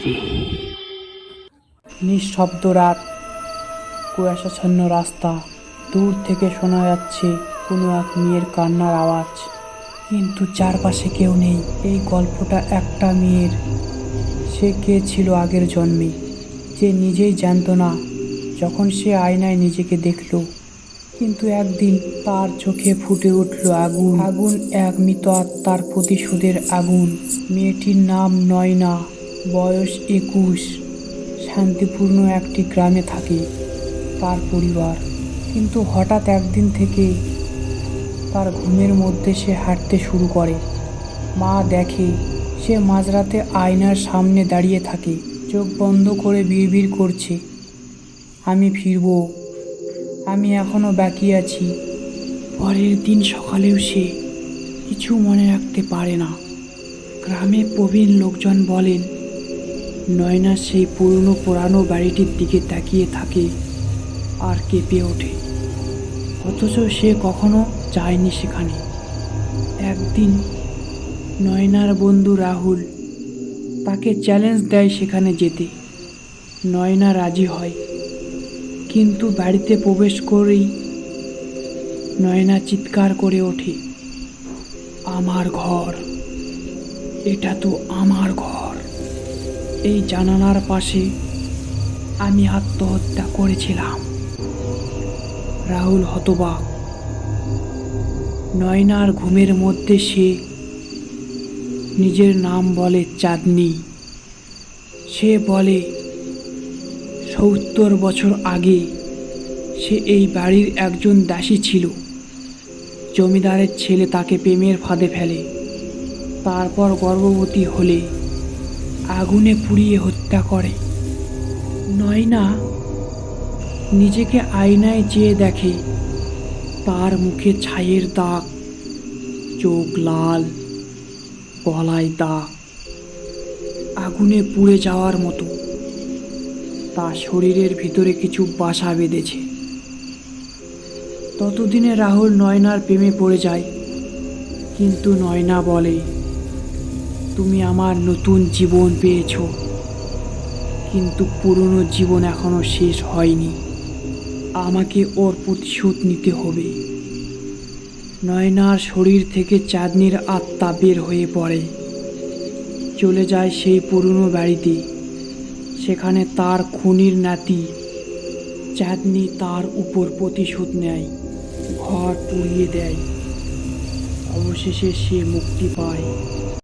ফিরে। নিঃশব্দ রাত, কুয়াশাচ্ছন্ন রাস্তা, দূর থেকে শোনা যাচ্ছে কোনো এক মেয়ের কান্নার আওয়াজ, কিন্তু চারপাশে কেউ নেই। এই গল্পটা একটা মেয়ের। সে কে ছিল আগের জন্মে, যে নিজেই জানতো না। যখন সে আয়নায় নিজেকে দেখল, কিন্তু একদিন তার চোখে ফুটে উঠল আগুন আগুন, এক মৃত আত্মার প্রতিশোধের আগুন। মেয়েটির নাম নয়না, বয়স 21, শান্তিপূর্ণ একটি গ্রামে থাকে তার পরিবার। কিন্তু হঠাৎ একদিন থেকে তার ঘুমের মধ্যে সে হাঁটতে শুরু করে। মা দেখে সে মাঝরাতে আয়নার সামনে দাঁড়িয়ে থাকে, চোখ বন্ধ করে বিড়বিড় করছে, আমি ফিরব, আমি এখনো বাকি আছি। পরের দিন সকালেও সে কিছু মনে রাখতে পারে না। গ্রামে প্রবীণ লোকজন বলেন, নয়না সেই পুরানো বাড়িটির দিকে তাকিয়ে থাকে আর কেঁপে ওঠে, অথচ সে কখনো যায়নি সেখানে। একদিন নয়নার বন্ধু রাহুল তাকে চ্যালেঞ্জ দেয় সেখানে যেতে। নয়না রাজি হয়, কিন্তু বাড়িতে প্রবেশ করেই নয়না চিৎকার করে ওঠে, আমার ঘর, এটা তো আমার ঘর। এই জানালার পাশে আমি আত্মহত্যা করেছিলাম। রাহুল হতবাক। নয়নার ঘুমের মধ্যে সে নিজের নাম বলে চাঁদনি। সে বলে 70 বছর আগে সে এই বাড়ির একজন দাসী ছিল। জমিদারের ছেলে তাকে প্রেমের ফাঁদে ফেলে, তারপর গর্ভবতী হলে আগুনে পুড়িয়ে হত্যা করে। নয়না নিজেকে আয়নায় চেয়ে দেখে, তার মুখে ছাইয়ের দাগ, চোখ লাল, গলায় দাগ, আগুনে পুড়ে যাওয়ার মতো। তার শরীরের ভিতরে কিছু বাসা বেঁধেছে। ততদিনে রাহুল নয়নার প্রেমে পড়ে যায়, কিন্তু নয়না বলে, তুমি আমার নতুন জীবন পেয়েছো, কিন্তু পুরনো জীবন এখনো শেষ হয়নি, আমাকে ওর প্রতিশোধ নিতে হবে। নয়নার শরীর থেকে চাঁদনির আত্মা বের হয়ে পড়ে, চলে যায় সেই পুরনো বাড়িতে। সেখানে তার খুনির নাতি চাঁদনি তার উপর প্রতিশোধ নেয়, ঘর পুড়িয়ে দেয়। অবশেষে সে মুক্তি পায়।